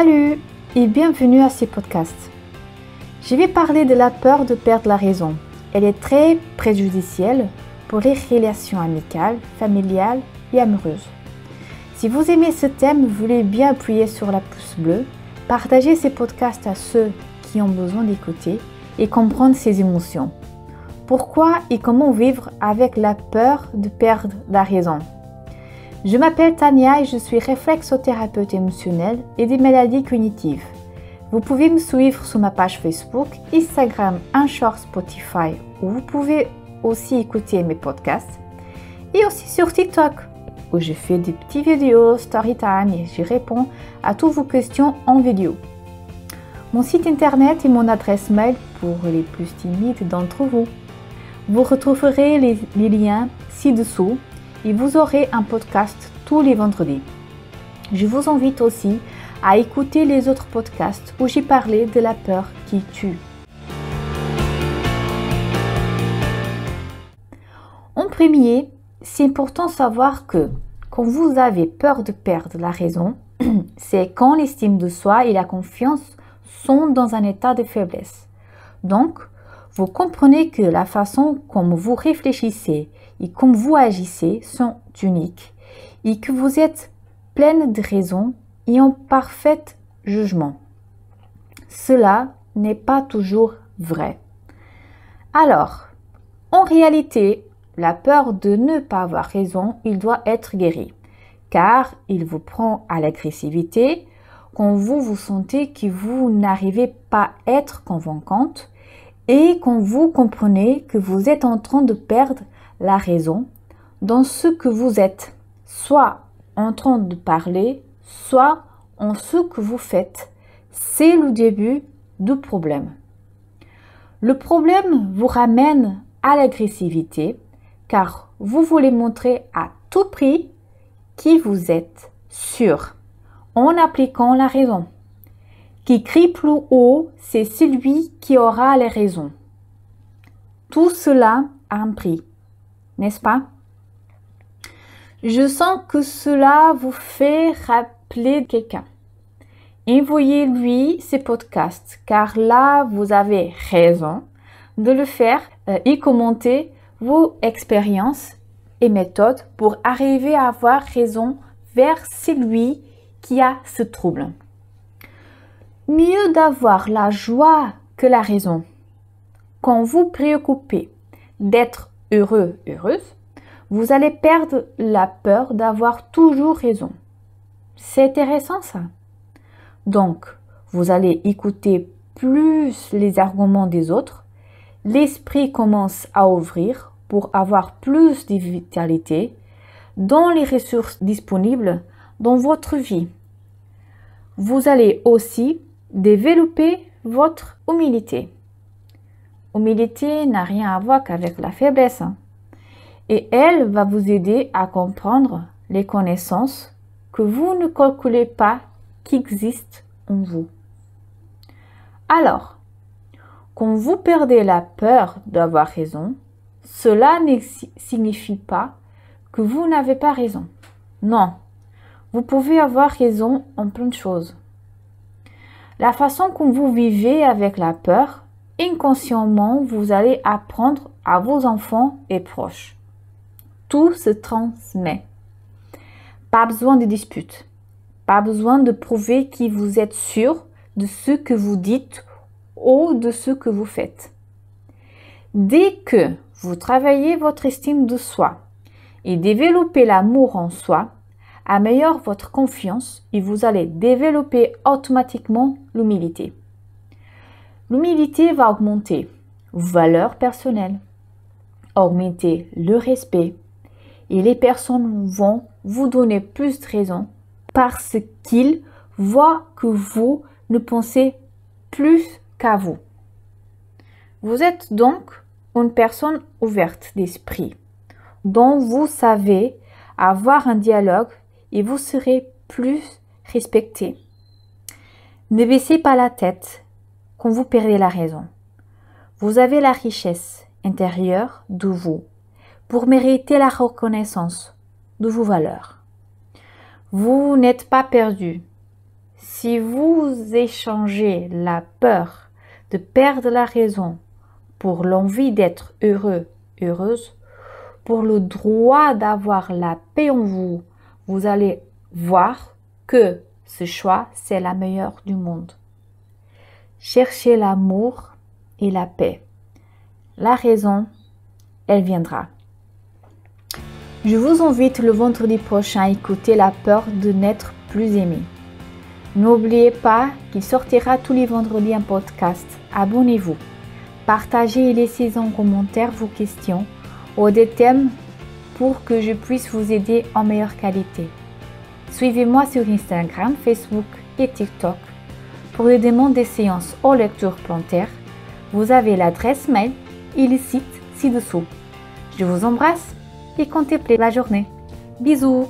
Salut et bienvenue à ce podcast. Je vais parler de la peur de perdre la raison. Elle est très préjudicielle pour les relations amicales, familiales et amoureuses. Si vous aimez ce thème, vous voulez bien appuyer sur la pouce bleue, partager ces podcasts à ceux qui ont besoin d'écouter et comprendre ces émotions. Pourquoi et comment vivre avec la peur de perdre la raison? Je m'appelle Tania et je suis réflexothérapeute émotionnelle et des maladies cognitives. Vous pouvez me suivre sur ma page Facebook, Instagram, Anchor, Spotify, où vous pouvez aussi écouter mes podcasts, et aussi sur TikTok, où je fais des petites vidéos, storytime, et je réponds à toutes vos questions en vidéo. Mon site internet et mon adresse mail pour les plus timides d'entre vous. Vous retrouverez les liens ci-dessous et vous aurez un podcast tous les vendredis. Je vous invite aussi à écouter les autres podcasts où j'ai parlé de la peur qui tue. En premier, c'est important de savoir que quand vous avez peur de perdre la raison, c'est quand l'estime de soi et la confiance sont dans un état de faiblesse. Donc, vous comprenez que la façon comme vous réfléchissez et comme vous agissez sont uniques et que vous êtes pleine de raison et en parfait jugement. Cela n'est pas toujours vrai. Alors, en réalité, la peur de ne pas avoir raison, il doit être guéri, car il vous prend à l'agressivité quand vous vous sentez que vous n'arrivez pas à être convaincante et quand vous comprenez que vous êtes en train de perdre la raison dans ce que vous êtes, soit en train de parler, soit en ce que vous faites. C'est le début du problème. Le problème vous ramène à l'agressivité car vous voulez montrer à tout prix qui vous êtes sûr en appliquant la raison. Qui crie plus haut, c'est celui qui aura les raisons. Tout cela a un prix, n'est-ce pas? Je sens que cela vous fait rappeler quelqu'un. Envoyez-lui ces podcasts, car là, vous avez raison de le faire et commenter vos expériences et méthodes pour arriver à avoir raison vers celui qui a ce trouble. Mieux d'avoir la joie que la raison. Quand vous préoccupez d'être heureux, heureuse, vous allez perdre la peur d'avoir toujours raison. C'est intéressant ça. Donc, vous allez écouter plus les arguments des autres. L'esprit commence à ouvrir pour avoir plus de vitalité dans les ressources disponibles dans votre vie. Vous allez aussi développer votre humilité. Humilité n'a rien à voir qu'avec la faiblesse. Et elle va vous aider à comprendre les connaissances que vous ne calculez pas qui existent en vous. Alors, quand vous perdez la peur d'avoir raison, cela ne signifie pas que vous n'avez pas raison. Non, vous pouvez avoir raison en plein de choses. La façon dont vous vivez avec la peur, inconsciemment, vous allez apprendre à vos enfants et proches. Tout se transmet. Pas besoin de dispute. Pas besoin de prouver que vous êtes sûr de ce que vous dites ou de ce que vous faites. Dès que vous travaillez votre estime de soi et développez l'amour en soi, améliore votre confiance et vous allez développer automatiquement l'humilité. L'humilité va augmenter vos valeurs personnelles, augmenter le respect et les personnes vont vous donner plus de raison parce qu'ils voient que vous ne pensez plus qu'à vous. Vous êtes donc une personne ouverte d'esprit dont vous savez avoir un dialogue et vous serez plus respecté. Ne baissez pas la tête quand vous perdez la raison. Vous avez la richesse intérieure de vous pour mériter la reconnaissance de vos valeurs. Vous n'êtes pas perdu. Si vous échangez la peur de perdre la raison pour l'envie d'être heureux, heureuse, pour le droit d'avoir la paix en vous, vous allez voir que ce choix, c'est la meilleure du monde. Cherchez l'amour et la paix. La raison, elle viendra. Je vous invite le vendredi prochain à écouter la peur de n'être plus aimé. N'oubliez pas qu'il sortira tous les vendredis un podcast. Abonnez-vous. Partagez et laissez en commentaire vos questions ou des thèmes pour que je puisse vous aider en meilleure qualité. Suivez-moi sur Instagram, Facebook et TikTok. Pour les demandes des séances hors lecture plantaire, vous avez l'adresse mail et le site ci-dessous. Je vous embrasse et contemplez la journée. Bisous!